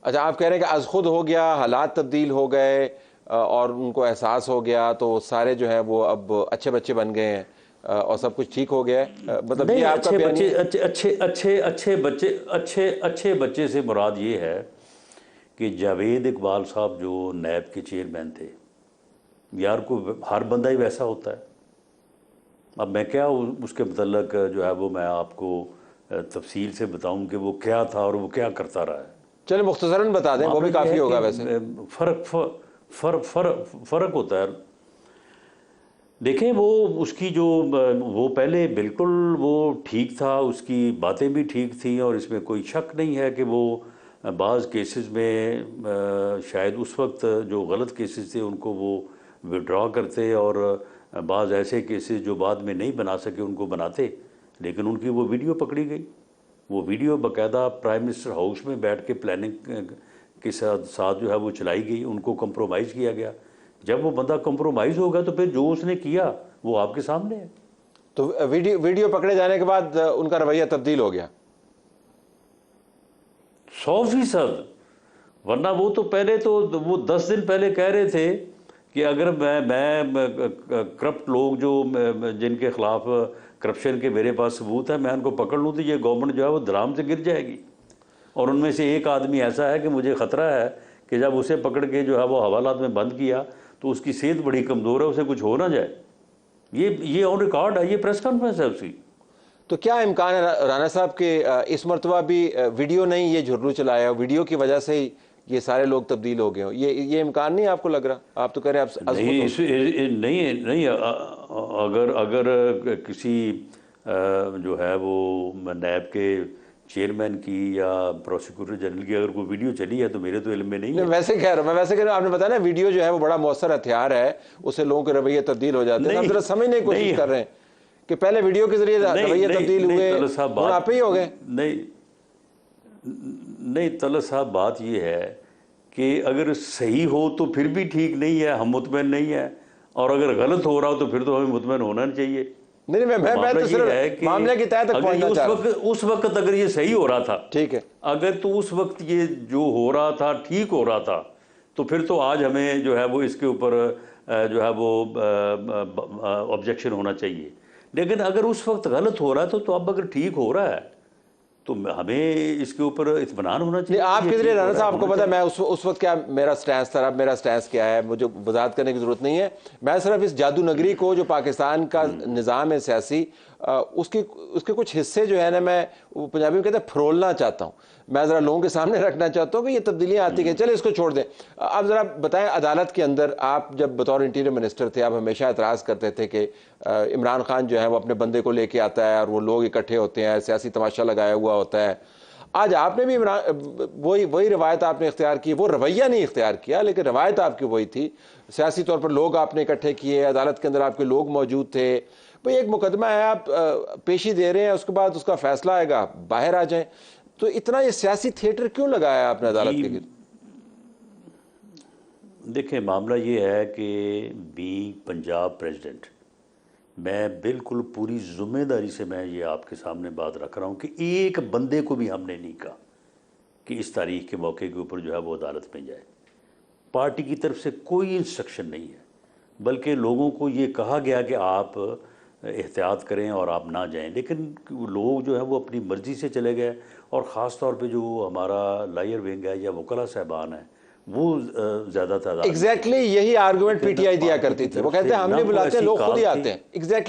अच्छा, आप कह रहे हैं कि अज खुद हो गया, हालात तब्दील हो गए और उनको एहसास हो गया, तो सारे जो है वो अब अच्छे बच्चे बन गए हैं और सब कुछ ठीक हो गया है, मतलब ये नहीं, आपका अच्छे बयान बच्चे, है? अच्छे अच्छे अच्छे अच्छे बच्चे, अच्छे बच्चे से मुराद ये है कि जावेद इकबाल साहब जो नैब के चेयरमैन थे, यार को हर बंदा ही वैसा होता है। अब मैं क्या उसके मतलब जो है वो मैं आपको तफसील से बताऊं कि वो क्या था और वो क्या करता रहा है। चलिए मुख्तसरन बता दें, वो मामला भी ये काफ़ी है कि होगा वैसे। फ़र्क होता है। देखें, वो उसकी जो वो पहले बिल्कुल वो ठीक था, उसकी बातें भी ठीक थी और इसमें कोई शक नहीं है कि वो बाज़ केसेस में शायद उस वक्त जो गलत केसेस थे उनको वो विड्रॉ करते और बाज़ ऐसे केसेस जो बाद में नहीं बना सके उनको बनाते। लेकिन उनकी वो वीडियो पकड़ी गई। वो वीडियो बाकायदा प्राइम मिनिस्टर हाउस में बैठ के प्लानिंग के साथ साथ जो है वो चलाई गई, उनको कंप्रोमाइज़ किया गया। जब वो बंदा कंप्रोमाइज़ होगा तो फिर जो उसने किया वो आपके सामने है। तो वीडियो वीडियो पकड़े जाने के बाद उनका रवैया तब्दील हो गया? 100%। वरना वो तो पहले तो वो 10 दिन पहले कह रहे थे कि अगर मैं करप्ट लोग जो जिनके खिलाफ करप्शन के मेरे पास सबूत है, मैं उनको पकड़ लूँ तो ये गवर्नमेंट जो है वो धराम से गिर जाएगी। और उनमें से एक आदमी ऐसा है कि मुझे ख़तरा है कि जब उसे पकड़ के जो है वो हवालात में बंद किया तो उसकी सेहत बड़ी कमज़ोर है, उसे कुछ हो ना जाए। ये ऑन रिकॉर्ड है, ये प्रेस कॉन्फ्रेंस है उसकी। तो क्या इम्कान है राना साहब के इस मरतबा भी वीडियो नहीं ये झुर्रू चलाया, वीडियो की वजह से ही ये सारे लोग तब्दील हो गए हो? ये इम्कान नहीं आपको लग रहा? आप तो कह रहे हैं आप अज़खुद नहीं, हो। नहीं नहीं, अगर अगर किसी जो है वो नैब के चेयरमैन की या प्रोसिक्यूटर जनरल की अगर कोई वीडियो चली है तो मेरे तो इल्म में नहीं नहीं, है। वैसे कह रहा हूँ मैं, वैसे कह रहा हूँ, आपने बताया ना वीडियो जो है वो बड़ा मौसर हथियार है, उससे लोगों के रवैये तब्दील हो जाते हैं। तो हम नहीं जरा समझने की कोशिश नहीं कर रहे हैं कि पहले वीडियो के जरिए नहीं रवैये नहीं तब्दील नहीं हुए, तलत साहब हुन बात आप ही हो गए। नहीं नहीं तलत साहब बात ये है कि अगर सही हो तो फिर भी ठीक नहीं है, हम मुतमईन नहीं है। और अगर गलत हो रहा हो तो फिर तो हमें मुतमईन होना नहीं चाहिए। नहीं नहीं, तो मैं मामला तो ये है सिर्फ कि मामले की तह तक अगर ये पहुंचना चाह रहा हूँ। उस वक्त अगर ये सही हो रहा था, ठीक है। अगर तो उस वक्त ये जो हो रहा था ठीक हो रहा था, तो फिर तो आज हमें जो है वो इसके ऊपर जो है वो ऑब्जेक्शन होना चाहिए। लेकिन अगर उस वक्त गलत हो रहा है तो अब अगर ठीक हो रहा है तो हमें इसके ऊपर इत्मीनान होना नहीं, चाहिए कि ये आपके जरिए ठीक हो राना रहा है, साहब, आपको होना पता है चाहिए। मैं उस वक्त क्या मेरा स्टैंस था, अब मेरा स्टैंस क्या है, मुझे वजाहत करने की जरूरत नहीं है। मैं सिर्फ इस जादू नगरी को जो पाकिस्तान का निज़ाम है सियासी, उसके उसके कुछ हिस्से जो है ना, मैं वो पंजाबी में कहते हैं फरोलना चाहता हूँ। मैं ज़रा लोगों के सामने रखना चाहता हूँ कि ये तब्दीलियाँ आती गई, चले इसको छोड़ दें। आप ज़रा बताएं, अदालत के अंदर आप जब बतौर इंटीरियर मिनिस्टर थे, आप हमेशा एतराज़ करते थे कि इमरान खान जो है वो अपने बंदे को लेके आता है और वो लोग इकट्ठे होते हैं, सियासी तमाशा लगाया हुआ होता है। आज आपने भी वही वही रवायत आपने इख्तियार की, वो रवैया नहीं इख्तियार किया, लेकिन रवायत आपकी वही थी। सियासी तौर पर लोग आपने इकट्ठे किए, अदालत के अंदर आपके लोग मौजूद थे। भाई एक मुकदमा है, आप पेशी दे रहे हैं, उसके बाद उसका फैसला आएगा, बाहर आ जाएं। तो इतना ये सियासी थिएटर क्यों लगाया आपने जी, अदालत के गिर्द? देखिए, मामला ये है कि बीइंग पंजाब प्रेसिडेंट, मैं बिल्कुल पूरी जिम्मेदारी से मैं ये आपके सामने बात रख रहा हूँ कि एक बंदे को भी हमने नहीं कहा कि इस तारीख के मौके के ऊपर जो है वो अदालत में जाए। पार्टी की तरफ से कोई इंस्ट्रक्शन नहीं है, बल्कि लोगों को ये कहा गया कि आप एहतियात करें और आप ना जाएं। लेकिन लोग जो है वो अपनी मर्ज़ी से चले गए। और ख़ास तौर पे जो हमारा लायर विंग है या वकला साहबान है, वो ज़्यादा तादाद में थे। यही आर्गूमेंट लेकिन पीटीआई दिया पार्टी करती की थी, वो तरफ कहते से हैं हम ना नहीं कोई बुलाते, ऐसी लोग खुद ही कॉल थी। आते हैं।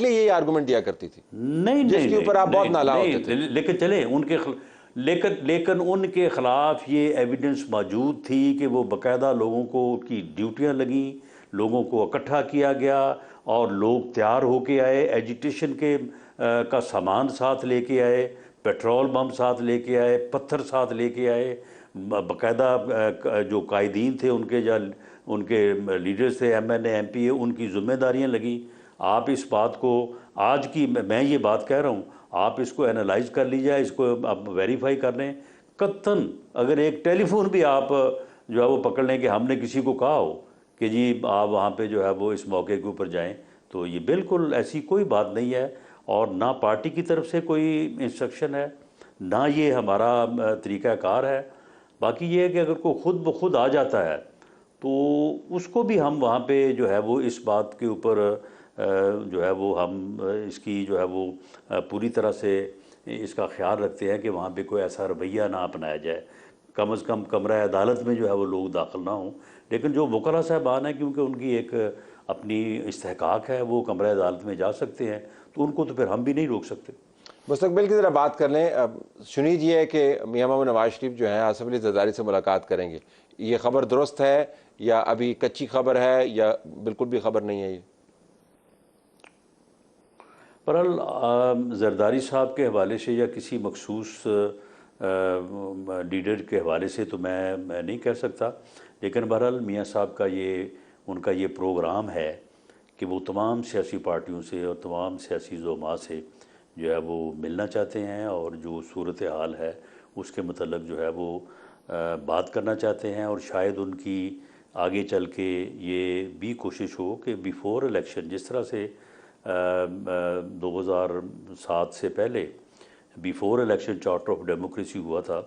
यही आर्गूमेंट दिया करती थी, नहीं नहीं जिसके नहीं ऊपर आप बहुत नहीं नाला होते थे। नहीं, लेकिन चले लेकिन उनके खिलाफ ये एविडेंस मौजूद थी कि वो बाकायदा लोगों को की ड्यूटियां लगी, लोगों को इकट्ठा किया गया और लोग तैयार होके आए, एजिटेशन के का सामान साथ लेके आए, पेट्रोल बम साथ लेके आए, पत्थर साथ लेके आए। बाकायदा जो कायदीन थे उनके या उनके लीडर्स थे, एमएनए एमपी, उनकी जिम्मेदारियां लगी। आप इस बात को आज की मैं ये बात कह रहा हूँ, आप इसको एनालाइज कर लीजिए, इसको आप वेरीफाई कर लें। कत्तन अगर एक टेलीफोन भी आप जो है वो पकड़ लें कि हमने किसी को कहा हो कि जी आप वहाँ पे जो है वो इस मौके के ऊपर जाएं, तो ये बिल्कुल ऐसी कोई बात नहीं है। और ना पार्टी की तरफ से कोई इंस्ट्रक्शन है, ना ये हमारा तरीक़ाकार है। बाकी ये है कि अगर कोई खुद ब खुद आ जाता है तो उसको भी हम वहाँ पे जो है वो इस बात के ऊपर जो है वो हम इसकी जो है वो पूरी तरह से इसका ख्याल रखते हैं कि वहाँ पे कोई ऐसा रवैया ना अपनाया जाए। कम से कम कमरा अदालत में जो है वो लोग दाखिल ना हों। लेकिन जो वकला साहबान हैं, क्योंकि उनकी एक अपनी इस्तेहकाक है, वो कमरा अदालत में जा सकते हैं, तो उनको तो फिर हम भी नहीं रोक सकते। मुस्तकबिल की ज़रा बात कर लें। अब सुनीज ये है कि मियां मोहम्मद नवाज शरीफ जो है आसिफ अली जरदारी से मुलाकात करेंगे, ये खबर दुरुस्त है या अभी कच्ची खबर है या बिल्कुल भी खबर नहीं है? ये बहरहाल जरदारी साहब के हवाले से या किसी मखसूस लीडर के हवाले से तो मैं नहीं कह सकता, लेकिन बहरहाल मियाँ साहब का ये उनका ये प्रोग्राम है कि वो तमाम सियासी पार्टियों से और तमाम सियासी ज़ुमा से जो है वो मिलना चाहते हैं और जो सूरत हाल है उसके मतलब जो है वो बात करना चाहते हैं। और शायद उनकी आगे चल के ये भी कोशिश हो कि बिफ़ोर इलेक्शन, जिस तरह से 2007 से पहले before election charter of democracy हुआ था,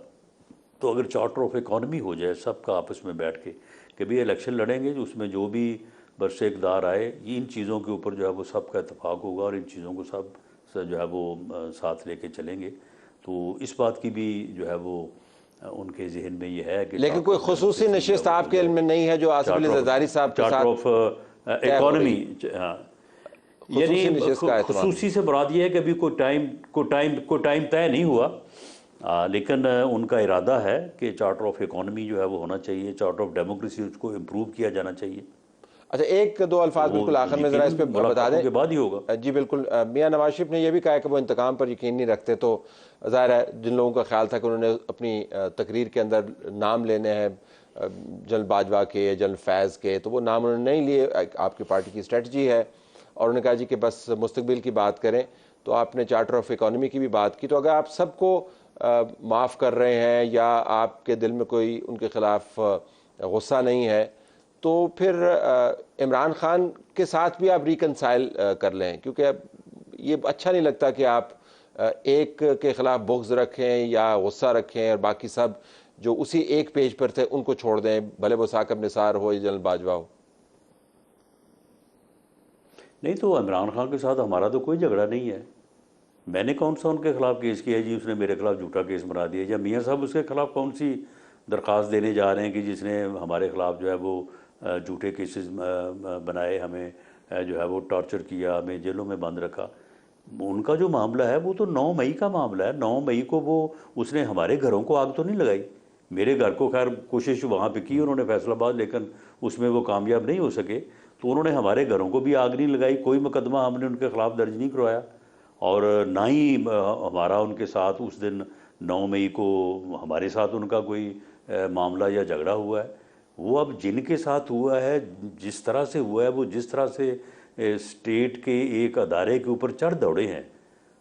तो अगर चार्टर ऑफ इकॉनमी हो जाए सबका आपस में बैठ के कि भाई इलेक्शन लड़ेंगे, उसमें जो भी बरसे इक़्तिदार आए, इन चीज़ों के ऊपर जो है वो सबका इत्तेफाक होगा और इन चीज़ों को सब जो है वो साथ लेके चलेंगे। तो इस बात की भी जो है वो उनके जहन में ये है कि लेकिन कोई खुसूसी नशिस्त आपके इल्म में नहीं है जो आसिफ अली जरदारी साहब के चार्टर साथ ऑफ इकॉनमी? हाँ, खुसूसी यानी नशिस्त का एहतमाम? खसूसी से मुराद ये है कि अभी कोई टाइम तय नहीं हुआ, लेकिन उनका इरादा है कि चार्टर ऑफ इकॉनमी जो है वो होना चाहिए, चार्टर ऑफ डेमोक्रेसी उसको इम्प्रूव किया जाना चाहिए। अच्छा, एक दो अल्फाज बिल्कुल आखिर में ज़रा इस पर बता दें। के बाद ही होगा। जी बिल्कुल। मियां नवाज शरीफ ने यह भी कहा कि वो इंतकाम पर यकीन नहीं रखते, तो ज़ाहिर है जिन लोगों का ख्याल था कि उन्होंने अपनी तकरीर के अंदर नाम लेने हैं जनरल बाजवा के या जनरल फैज़ के, तो वो नाम उन्होंने नहीं लिए। आपकी पार्टी की स्ट्रेटजी है और उन्होंने कहा जी कि बस मुस्तकबिल की बात करें, तो आपने चार्टर ऑफ इकॉनमी की भी बात की। तो अगर आप सबको माफ़ कर रहे हैं या आपके दिल में कोई उनके ख़िलाफ़ गुस्सा नहीं है, तो फिर इमरान खान के साथ भी आप रिकनसाइल कर लें, क्योंकि अब ये अच्छा नहीं लगता कि आप एक के ख़िलाफ़ बुग़्ज़ रखें या गुस्सा रखें और बाकी सब जो उसी एक पेज पर थे उनको छोड़ दें, भले वो साकिब निसार हो या जनरल बाजवा हो। नहीं, तो इमरान खान के साथ हमारा तो कोई झगड़ा नहीं है। मैंने कौन सा उनके खिलाफ केस किया है जी, उसने मेरे खिलाफ झूठा केस बना दिया, या मियाँ साहब उसके खिलाफ कौन सी दरख्वास्त देने जा रहे हैं कि जिसने हमारे खिलाफ जो है वो झूठे केसेस बनाए, हमें जो है वो टॉर्चर किया, हमें जेलों में बंद रखा। उनका जो मामला है वो तो 9 मई का मामला है। 9 मई को वो उसने हमारे घरों को आग तो नहीं लगाई। मेरे घर को खैर कोशिश वहाँ पे की उन्होंने फैसलाबाद, लेकिन उसमें वो कामयाब नहीं हो सके। तो उन्होंने हमारे घरों को भी आग नहीं लगाई, कोई मुकदमा हमने उनके ख़िलाफ़ दर्ज नहीं करवाया और ना ही हमारा उनके साथ उस दिन 9 मई को हमारे साथ उनका कोई मामला या झगड़ा हुआ है। वो अब जिनके साथ हुआ है, जिस तरह से हुआ है, वो जिस तरह से स्टेट के एक अदारे के ऊपर चढ़ दौड़े हैं,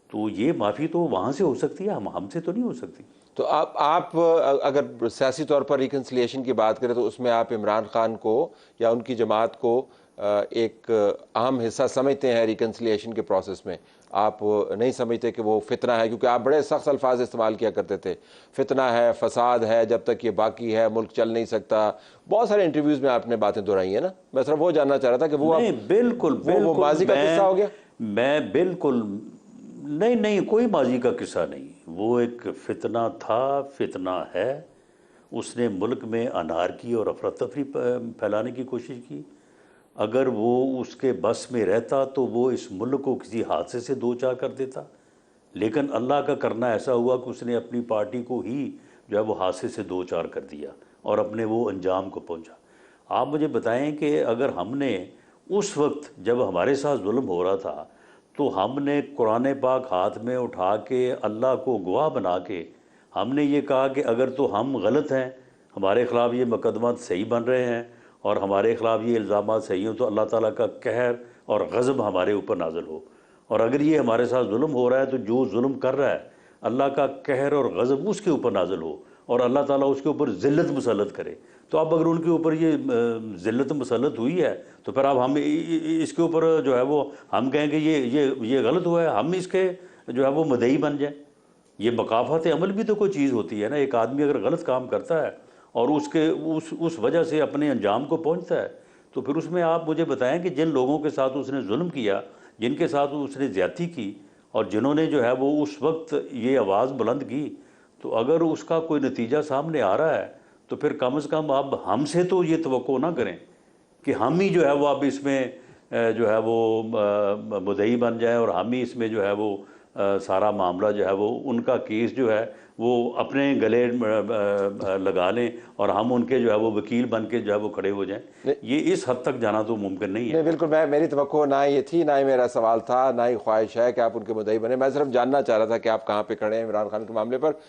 तो ये माफ़ी तो वहाँ से हो सकती है, हमसे तो नहीं हो सकती। तो आप अगर सियासी तौर पर रिकन्सिलिएशन की बात करें तो उसमें आप इमरान खान को या उनकी जमात को एक अहम हिस्सा समझते हैं रिकन्सिलिएशन के प्रोसेस में? आप नहीं समझते कि वो फितना है? क्योंकि आप बड़े सख्त अल्फाज इस्तेमाल किया करते थे, फितना है, फसाद है, जब तक ये बाकी है मुल्क चल नहीं सकता। बहुत सारे इंटरव्यूज़ में आपने बातें दोहराई है ना। मैं सिर्फ वो जानना चाह रहा था कि वो नहीं, बिल्कुल वो माजी का किस्सा हो गया? मैं बिल्कुल नहीं, कोई माजी का किस्सा नहीं। वो एक फितना था, फितना है। उसने मुल्क में अनारकी और अफरा तफरी फैलाने की कोशिश की। अगर वो उसके बस में रहता तो वो इस मुल्क को किसी हादसे से दो चार कर देता, लेकिन अल्लाह का करना ऐसा हुआ कि उसने अपनी पार्टी को ही जो है वो हादसे से दो चार कर दिया और अपने वो अंजाम को पहुंचा। आप मुझे बताएं कि अगर हमने उस वक्त जब हमारे साथ जुल्म हो रहा था तो हमने कुरान पाक हाथ में उठा के अल्लाह को गवाह बना के हमने ये कहा कि अगर तो हम गलत हैं, हमारे ख़िलाफ़ ये मुकदमा सही बन रहे हैं और हमारे ख़िलाफ़ ये इल्ज़ामात सही हो, तो अल्लाह ताला का कहर और गज़ब हमारे ऊपर नाज़िल हो, और अगर ये हमारे साथ जुल्म हो रहा है तो जो जुल्म कर रहा है अल्लाह का कहर और गज़ब उसके ऊपर नाज़िल हो और अल्लाह ताला उसके ऊपर ज़िल्लत मुसल्लत करे। तो अब अगर उनके ऊपर ये ज़िल्लत मुसल्लत हुई है तो फिर अब हम इसके ऊपर जो है वो हम कहें कि ये गलत हुआ है, हम इसके जो है वो मदई बन जाए। ये मकाफ़ात अमल भी तो कोई चीज़ होती है ना। एक आदमी अगर गलत काम करता है और उसके उस वजह से अपने अंजाम को पहुंचता है, तो फिर उसमें आप मुझे बताएं कि जिन लोगों के साथ उसने जुल्म किया, जिनके साथ उसने ज़्यादती की, और जिन्होंने जो है वो उस वक्त ये आवाज़ बुलंद की, तो अगर उसका कोई नतीजा सामने आ रहा है तो फिर कम से कम अब हमसे तो ये तवक्को ना करें कि हम ही जो है वो अब इसमें जो है वो मुद्दई बन जाए और हम ही इसमें जो है वो सारा मामला जो है वो उनका केस जो है वो अपने गले लगा लें और हम उनके जो है वो वकील बन के जो है वो खड़े हो जाएं। ये इस हद तक जाना तो मुमकिन नहीं है। नहीं, बिल्कुल, मेरी तवक्को ना ये थी, ना ही मेरा सवाल था, ना ही ख्वाहिश है कि आप उनके मुद्दई बने। मैं सिर्फ जानना चाह रहा था कि आप कहाँ पे खड़े हैं इमरान खान के मामले पर।